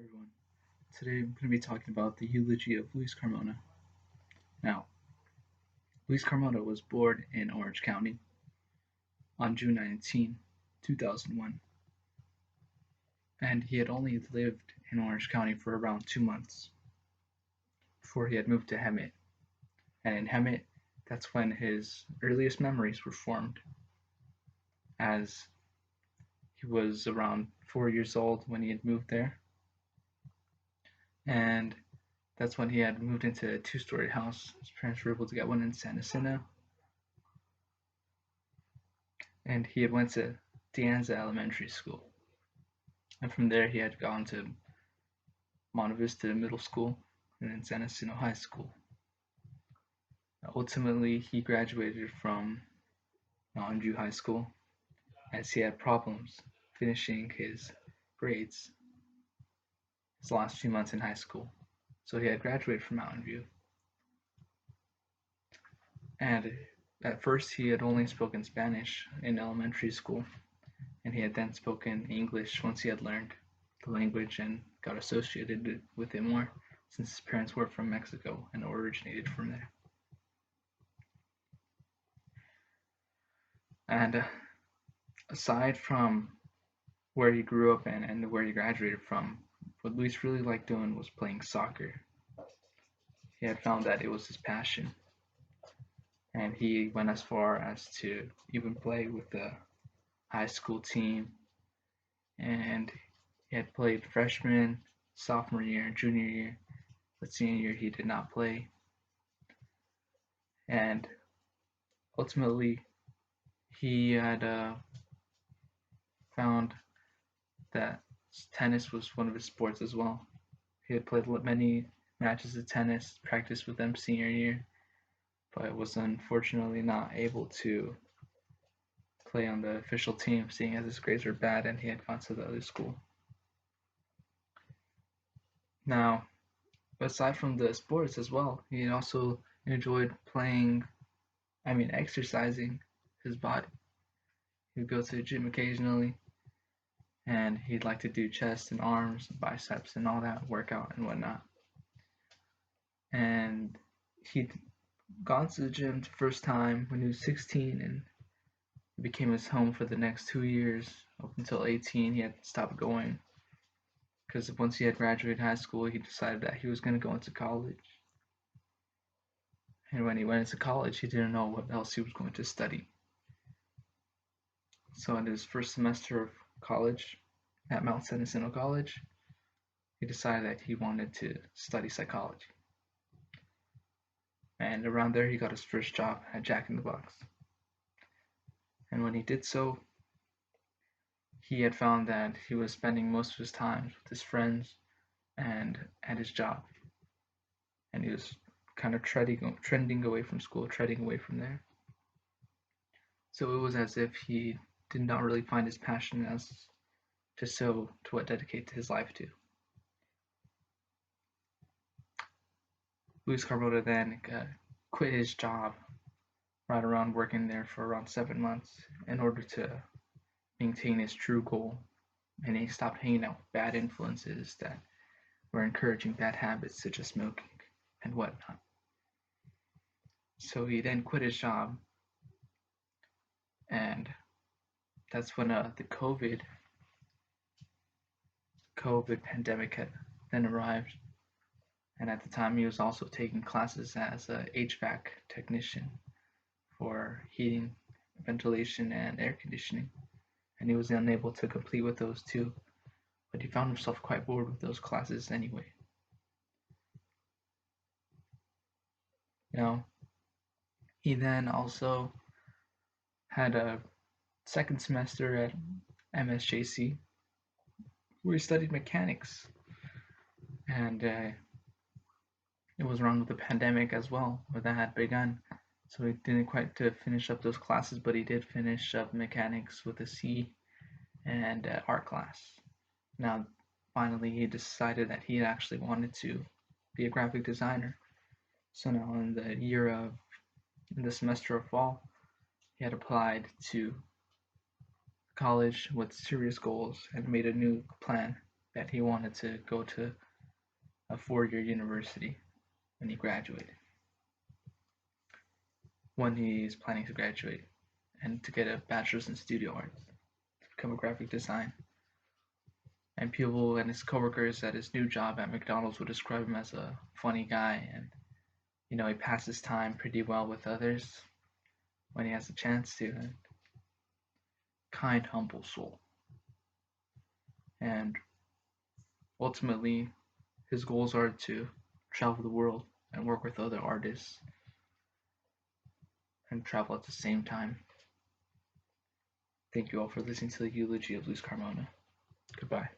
everyone. Today I'm going to be talking about the eulogy of Luis Carmona. Now, Luis Carmona was born in Orange County on June 19, 2001, and he had only lived in Orange County for around 2 months before he had moved to Hemet. And in Hemet, that's when his earliest memories were formed, as he was around 4 years old when he had moved there, and that's when he had moved into a two-story house. His parents were able to get one in San Jacinto, and he had went to Dianza Elementary School. And from there, he had gone to Monte Vista Middle School and then San Jacinto High School. Ultimately, he graduated from Mountain View High School as he had problems finishing his grades his last few months in high school. So he had graduated from Mountain View. And at first, he had only spoken Spanish in elementary school, and he had then spoken English once he had learned the language and got associated with it more, since his parents were from Mexico and originated from there. And aside from where he grew up and where he graduated from, what Luis really liked doing was playing soccer. He had found that it was his passion, and he went as far as to even play with the high school team. And he had played freshman, sophomore year, junior year, but senior year he did not play. And ultimately, he had found that tennis was one of his sports as well. He had played many matches of tennis, practiced with them senior year, but was unfortunately not able to play on the official team, seeing as his grades were bad and he had gone to the other school. Now, aside from the sports as well, he also enjoyed exercising his body. He'd go to the gym occasionally, and he'd like to do chest and arms, and biceps, and all that workout and whatnot. And he'd gone to the gym the first time when he was 16, and it became his home for the next 2 years. Up until 18, he had stopped going because once he had graduated high school, he decided that he was going to go into college. And when he went into college, he didn't know what else he was going to study. So in his first semester of college at Mount San Jacinto College, he decided that he wanted to study psychology. And around there, he got his first job at Jack in the Box. And when he did so, he had found that he was spending most of his time with his friends and at his job. And he was kind of trending away from school, treading away from there. So it was as if he did not really find his passion as to what dedicate his life to. Luis Carmona then quit his job right around working there for around 7 months in order to maintain his true goal, and he stopped hanging out with bad influences that were encouraging bad habits such as smoking and whatnot. So he then quit his job, and that's when the COVID pandemic had then arrived. And at the time, he was also taking classes as a HVAC technician for heating, ventilation, and air conditioning. And he was unable to complete with those two, but he found himself quite bored with those classes anyway. Now, he then also had a second semester at MSJC where he studied mechanics, and it was around with the pandemic as well, where that had begun. So he didn't quite to finish up those classes, but he did finish up mechanics with a C and art class. Now, finally, he decided that he actually wanted to be a graphic designer. So now, in the semester of fall, he had applied to college with serious goals and made a new plan that he wanted to go to a 4-year university when he graduated, when he's planning to graduate, and to get a bachelor's in studio art, to become a graphic design. And people and his coworkers at his new job at McDonald's would describe him as a funny guy, and he passes time pretty well with others when he has a chance to, and kind, humble soul. And ultimately, his goals are to travel the world and work with other artists and travel at the same time. Thank you all for listening to the eulogy of Luis Carmona. Goodbye.